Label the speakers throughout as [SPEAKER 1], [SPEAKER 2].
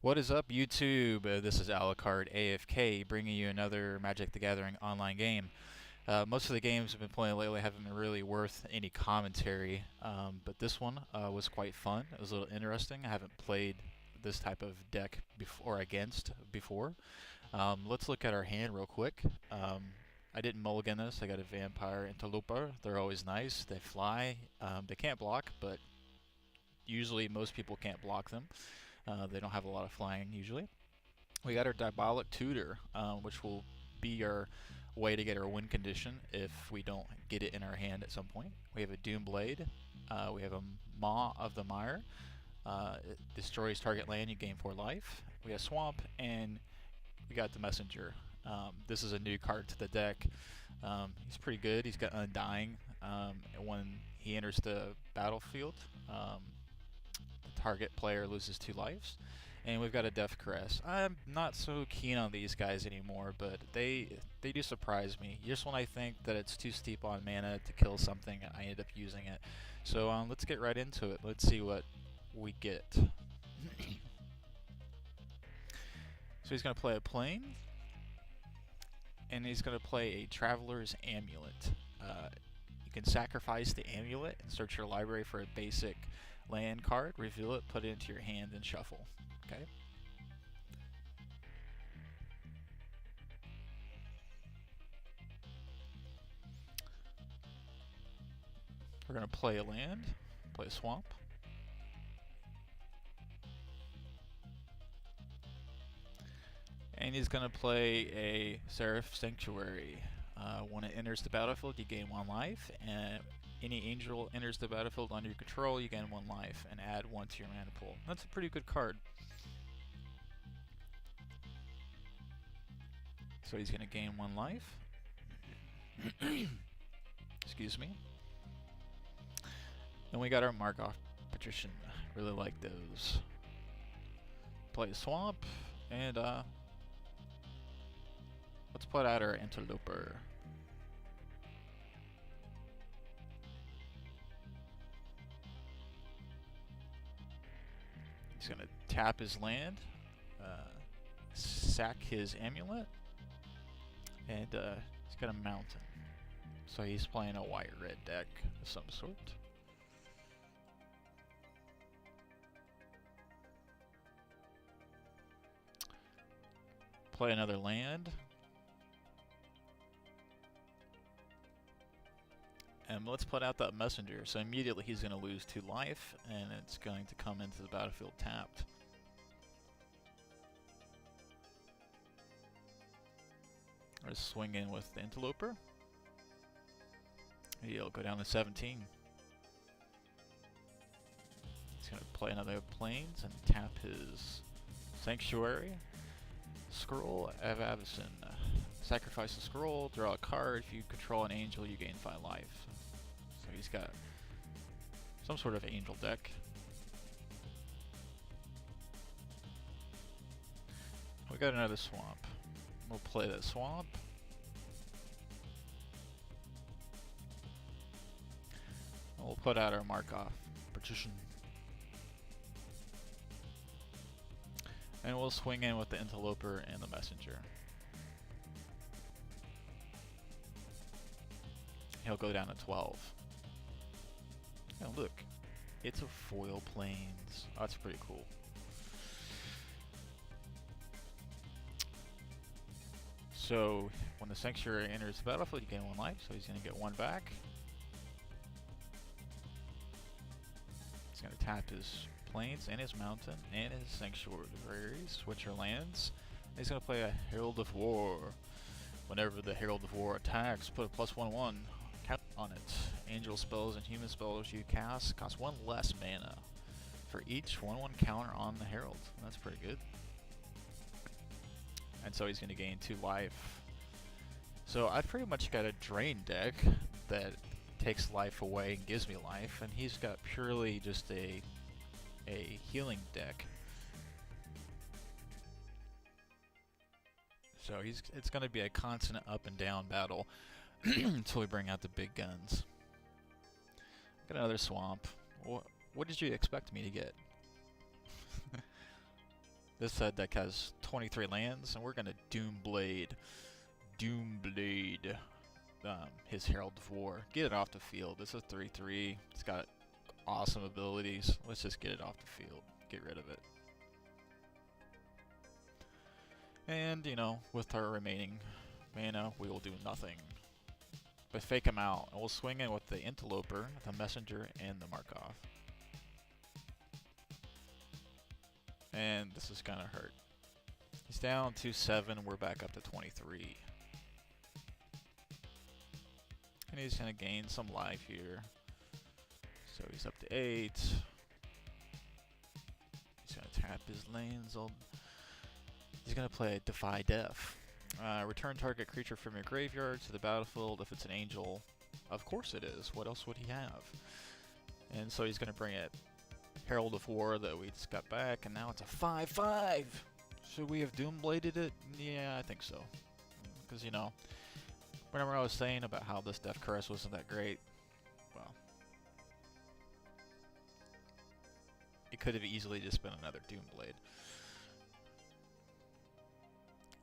[SPEAKER 1] What is up, YouTube? This is Alucard AFK bringing you another Magic the Gathering online game. Most of the games I've been playing lately haven't been really worth any commentary, but this one was quite fun. It was a little interesting. I haven't played this type of deck before before. Let's look at our hand real quick. I didn't mulligan this. I got a Vampire Interloper. They're always nice. They fly. They can't block, but usually most people can't block them. They don't have a lot of flying usually. We got our Diabolic Tutor, which will be our way to get our win condition if we don't get it in our hand at some point. We have a Doom Blade. We have a Maw of the Mire. It destroys target land, you gain 4 life. We got Swamp, and we got the Messenger. This is a new card to the deck. He's pretty good. He's got Undying. When he enters the battlefield, the target player loses 2 lives. And we've got a Death Caress. I'm not so keen on these guys anymore, but they do surprise me. Just when I think that it's too steep on mana to kill something, I end up using it. So let's get right into it. Let's see what we get. So he's going to play a Plane, and he's going to play a Traveler's Amulet. You can sacrifice the amulet and search your library for a basic land card, reveal it, put it into your hand, and shuffle. Okay. We're going to play a land, play a swamp. And he's going to play a Seraph Sanctuary. When it enters the battlefield, you gain 1 life, and any angel enters the battlefield under your control, you gain 1 life, and add 1 to your mana pool. That's a pretty good card. So he's going to gain 1 life. Excuse me. Then we got our Markov Patrician. Really like those. Play a swamp, and let's put out our Interloper. He's going to tap his land, sack his amulet, and he's got a mountain. So he's playing a white-red deck of some sort. Play another land. And let's put out that Messenger. So immediately he's going to lose 2 life, and it's going to come into the battlefield tapped. Let's swing in with the Interloper. He'll go down to 17. He's going to play another Plains and tap his Sanctuary. Scroll of Avacyn. Sacrifice a scroll, draw a card. If you control an angel, you gain 5 life. So he's got some sort of angel deck. We got another swamp. We'll play that swamp. And we'll put out our Markov Patrician. And we'll swing in with the Interloper and the Messenger. He'll go down to 12. Oh look, it's a foil Plains. Oh, that's pretty cool. So when the Sanctuary enters the battlefield, you gain 1 life, so he's going to get 1 back. He's going to tap his Plains and his mountain and his Sanctuary, switch your lands. He's going to play a Herald of War. Whenever the Herald of War attacks, put a +1/1 cap on it. Angel spells and human spells you cast cost 1 less mana for each 1/1 counter on the Herald. That's pretty good. And so he's going to gain 2 life. So I've pretty much got a drain deck that takes life away and gives me life, and he's got purely just a healing deck. So it's going to be a constant up and down battle until we bring out the big guns. Got another swamp. What did you expect me to get? This deck has 23 lands, and we're gonna Doomblade his Herald of War. Get it off the field. This is 3/3. It's got awesome abilities. Let's just get it off the field. Get rid of it. And, you know, with our remaining mana, we will do nothing but fake him out. And we'll swing in with the Interloper, the Messenger, and the Markov. And this is gonna hurt. He's down to 7, we're back up to 23. And he's gonna gain some life here. So he's up to 8. He's gonna tap his lanes. He's gonna play Defy Death. Return target creature from your graveyard to the battlefield if it's an angel. Of course it is. What else would he have? And so he's gonna bring it Herald of War that we just got back, and now it's a 5/5. Should we have Doombladed it? Yeah, I think so. Because, you know, whenever I was saying about how this Death Caress wasn't that great, well, it could have easily just been another Doomblade.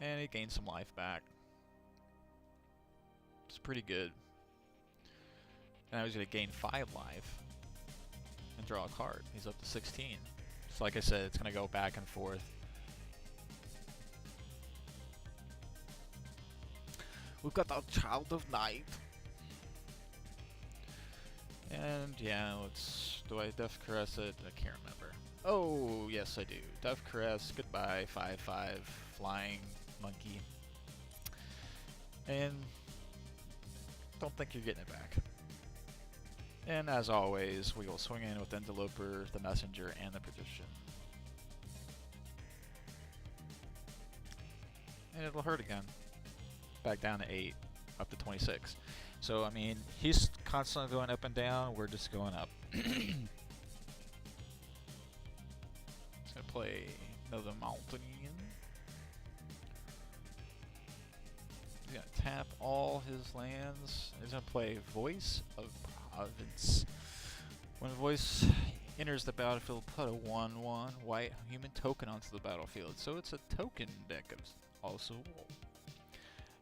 [SPEAKER 1] And he gained some life back. It's pretty good. And I was going to gain 5 life and draw a card. He's up to 16. So like I said, it's going to go back and forth. We've got the Child of Night. And yeah, do I Death Caress it? I can't remember. Oh, yes I do. Death Caress, goodbye, 5/5, flying monkey. And don't think you're getting it back. And as always, we will swing in with Interloper, the Messenger, and the Magician. And it'll hurt again. Back down to 8, up to 26. So, I mean, he's constantly going up and down, we're just going up. He's gonna play another Mountain. He's gonna tap all his lands. He's gonna play Voice of Province. When Voice enters the battlefield, put a 1/1 white human token onto the battlefield. So it's a token deck of also.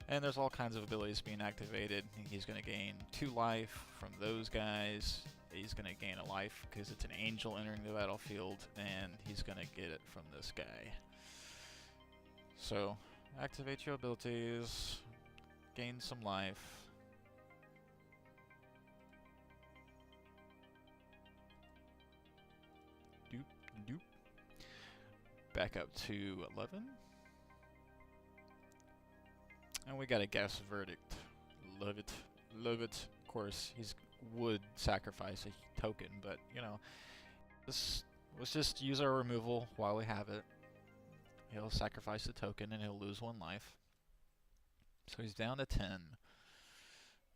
[SPEAKER 1] And there's all kinds of abilities being activated. He's going to gain 2 life from those guys. He's going to gain a life because it's an angel entering the battlefield, and he's going to get it from this guy. So, activate your abilities, gain some life. Doop, doop. Back up to 11. And we got a Gas Verdict. Love it. Love it. Of course, he would sacrifice a token, but, you know, let's just use our removal while we have it. He'll sacrifice the token and he'll lose 1 life. So he's down to 10.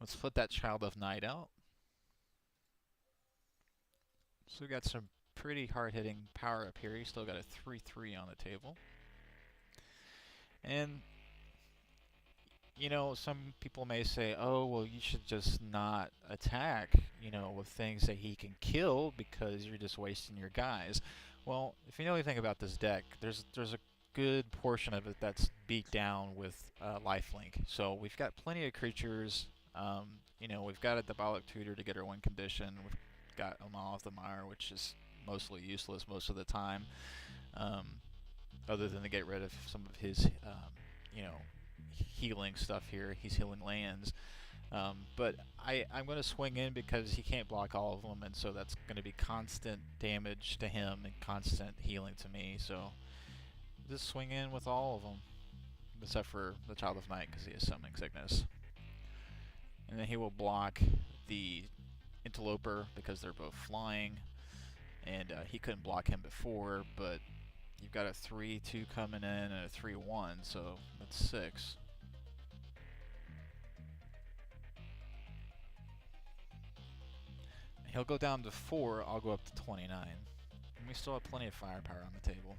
[SPEAKER 1] Let's put that Child of Night out. So we got some pretty hard-hitting power up here. He's still got a 3/3 on the table. And you know, some people may say, oh, well, you should just not attack, you know, with things that he can kill because you're just wasting your guys. Well, if you know anything about this deck, there's a good portion of it that's beat down with lifelink. So we've got plenty of creatures. You know, we've got a Diabolic Tutor to get our win condition. We've got Amal of the Mire, which is mostly useless most of the time, other than to get rid of some of his, you know, healing stuff here. He's healing lands. But I'm going to swing in because he can't block all of them, and so that's going to be constant damage to him and constant healing to me. So just swing in with all of them, except for the Child of Night because he has Summoning Sickness. And then he will block the Interloper because they're both flying, and he couldn't block him before, but you've got a 3/2 coming in and a 3/1, so that's 6. He'll go down to 4, I'll go up to 29. And we still have plenty of firepower on the table.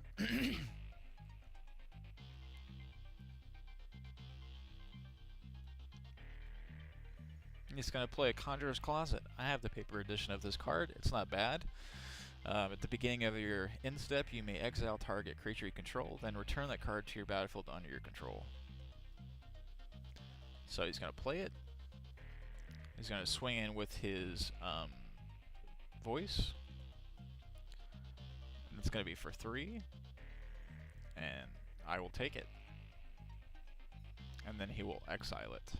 [SPEAKER 1] He's going to play a Conjurer's Closet. I have the paper edition of this card. It's not bad. At the beginning of your end step, you may exile target creature you control, then return that card to your battlefield under your control. So he's going to play it. He's going to swing in with his voice. And it's going to be for 3. And I will take it. And then he will exile it.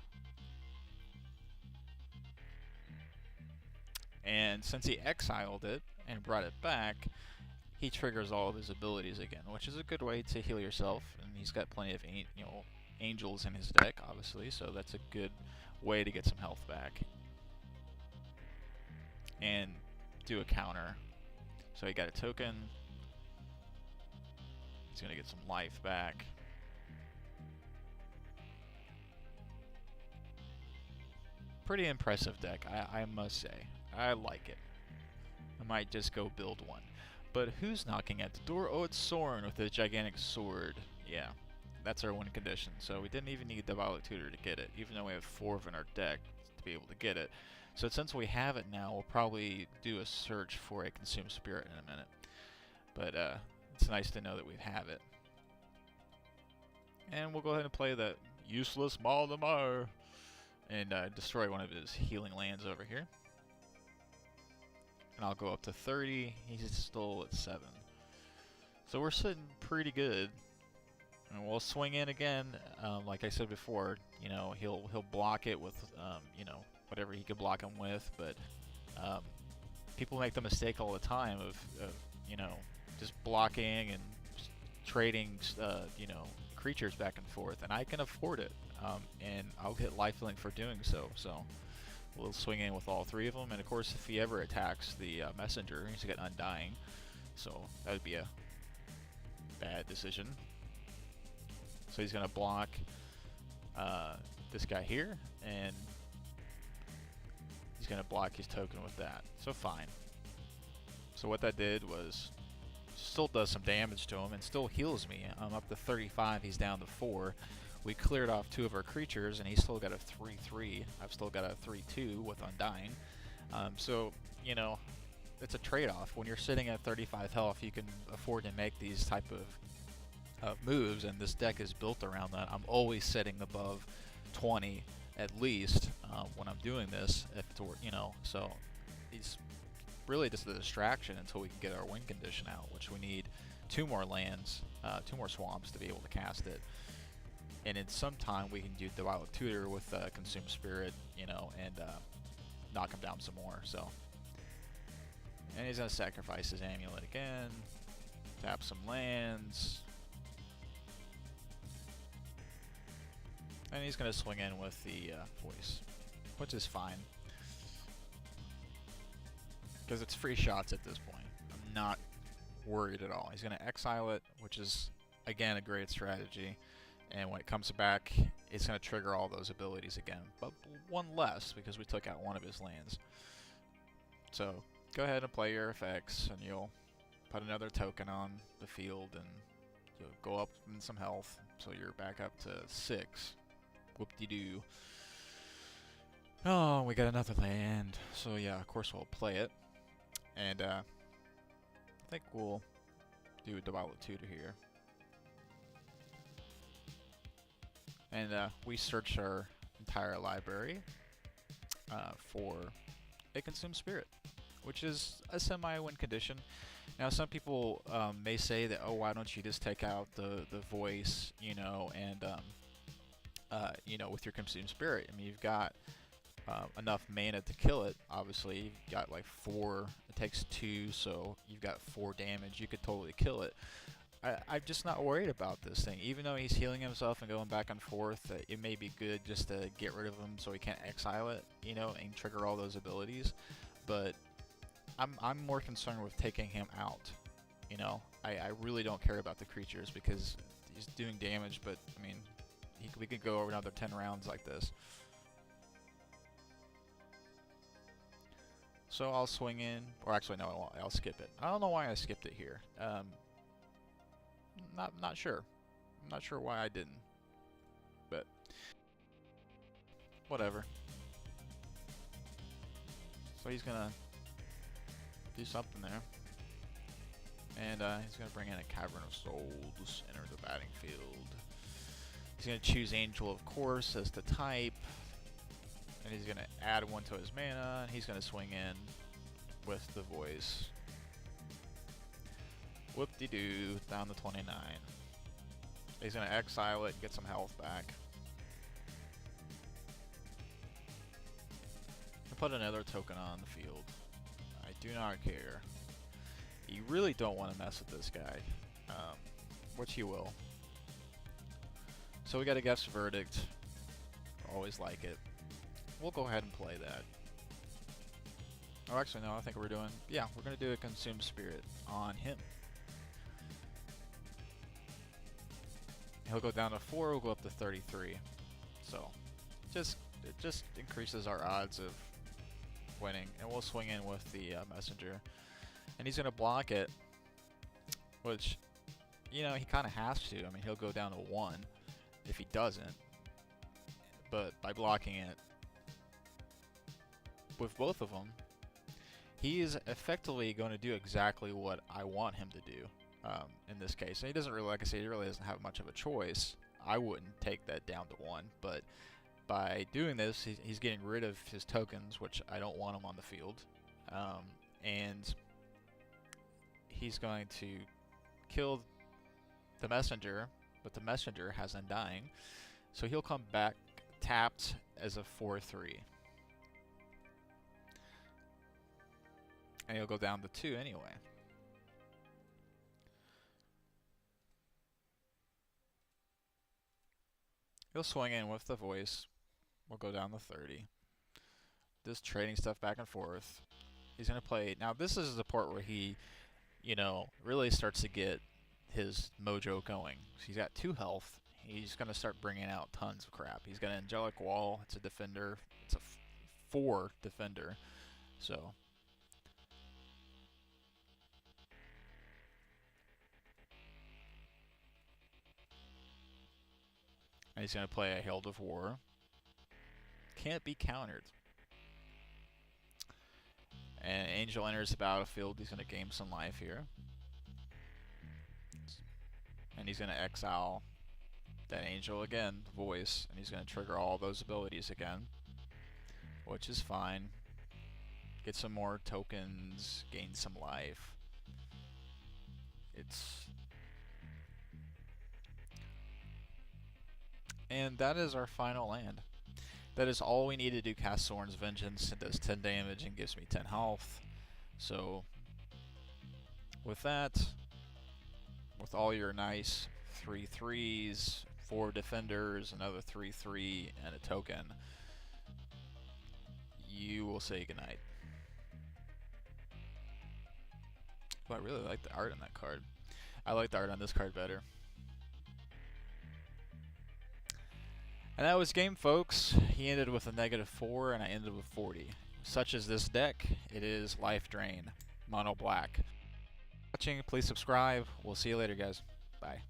[SPEAKER 1] And since he exiled it and brought it back, he triggers all of his abilities again, which is a good way to heal yourself. And he's got plenty of angels in his deck, obviously, so that's a good way to get some health back. And do a counter. So he got a token. He's gonna get some life back. Pretty impressive deck, I must say. I like it. I might just go build one. But who's knocking at the door? Oh, it's Soren with a gigantic sword. Yeah, that's our win condition. So we didn't even need the Violet Tutor to get it, even though we have 4 in our deck to be able to get it. So since we have it now, we'll probably do a search for a Consume Spirit in a minute. But it's nice to know that we have it. And we'll go ahead and play that useless Maldemar and destroy one of his healing lands over here. And I'll go up to 30. He's still at 7. So we're sitting pretty good. And we'll swing in again. Like I said before, you know, he'll block it with you know, whatever he could block him with. But people make the mistake all the time of you know, just blocking and trading you know, creatures back and forth. And I can afford it. And I'll get lifelink for doing so. So we'll swing in with all 3 of them, and of course if he ever attacks the messenger, he's got Undying, so that would be a bad decision. So he's going to block this guy here, and he's going to block his token with that, so fine. So what that did was, still does some damage to him, and still heals me. I'm up to 35, he's down to 4. We cleared off 2 of our creatures, and he's still got a 3/3. I've still got a 3/2 with Undying. So, you know, it's a trade-off. When you're sitting at 35 health, you can afford to make these type of moves, and this deck is built around that. I'm always setting above 20 at least when I'm doing this, you know. So it's really just a distraction until we can get our win condition out, which we need 2 more lands, 2 more swamps to be able to cast it. And in some time we can do the Violet Tutor with Consume Spirit, you know, and knock him down some more. So, and he's gonna sacrifice his amulet again, tap some lands, and he's gonna swing in with the voice, which is fine because it's free shots at this point. I'm not worried at all. He's gonna exile it, which is again a great strategy. And when it comes back, it's going to trigger all those abilities again. But 1 less, because we took out 1 of his lands. So, go ahead and play your effects, and you'll put another token on the field, and you'll go up in some health, so you're back up to 6. Whoop-de-doo. Oh, we got another land. So yeah, of course we'll play it. And I think we'll do a Violet Tutor here. And we searched our entire library for a Consume Spirit, which is a semi-win condition. Now, some people may say that, oh, why don't you just take out the voice, you know, and you know, with your Consume Spirit. I mean, you've got enough mana to kill it. Obviously, you've got like 4. It takes 2, so you've got 4 damage. You could totally kill it. I'm just not worried about this thing. Even though he's healing himself and going back and forth, it may be good just to get rid of him so he can't exile it, you know, and trigger all those abilities. But I'm more concerned with taking him out, you know. I really don't care about the creatures because he's doing damage, but, I mean, we could go over another 10 rounds like this. So I'll swing in, or actually no, I'll skip it. I don't know why I skipped it here. Not sure. I'm not sure why I didn't, but whatever. So he's gonna do something there. And he's going to bring in a Cavern of Souls, enter the batting field. He's going to choose Angel, of course, as the type. And he's going to add 1 to his mana, and he's going to swing in with the Voice. Whoop-de-doo, down to 29. He's going to exile it, get some health back. And put another token on the field. I do not care. You really don't want to mess with this guy, which you will. So we got a Guess Verdict. Always like it. We'll go ahead and play that. Oh, actually, no, I think we're going to do a Consume Spirit on him. He'll go down to 4, we'll go up to 33. So, it just increases our odds of winning. And we'll swing in with the Messenger. And he's going to block it, which, you know, he kind of has to. I mean, he'll go down to 1 if he doesn't. But by blocking it with both of them, he is effectively going to do exactly what I want him to do in this case. And he doesn't really, like I said, he really doesn't have much of a choice. I wouldn't take that down to 1, but by doing this, he's getting rid of his tokens, which I don't want him on the field. And he's going to kill the Messenger, but the Messenger has Undying, so he'll come back tapped as a 4/3. And he'll go down to 2 anyway. He'll swing in with the Voice. We'll go down to 30. Just trading stuff back and forth. He's going to play... Now, this is the part where he, you know, really starts to get his mojo going. So he's got 2 health. He's going to start bringing out tons of crap. He's got an Angelic Wall. It's a defender. It's a 4 defender. So... And he's going to play a Herald of War. Can't be countered. And Angel enters the battlefield. He's going to gain some life here. And he's going to exile that Angel again, Voice. And he's going to trigger all those abilities again. Which is fine. Get some more tokens. Gain some life. And that is our final land. That is all we need to do. Cast Sorin's Vengeance. It does 10 damage and gives me 10 health. So, with that, with all your nice 3/3s, 4 defenders, another 3/3, and a token, you will say goodnight. But I really like the art on that card. I like the art on this card better. And that was game, folks. He ended with a -4, and I ended with 40. Such as this deck, it is Life Drain, mono black. Watching, please subscribe. We'll see you later, guys. Bye.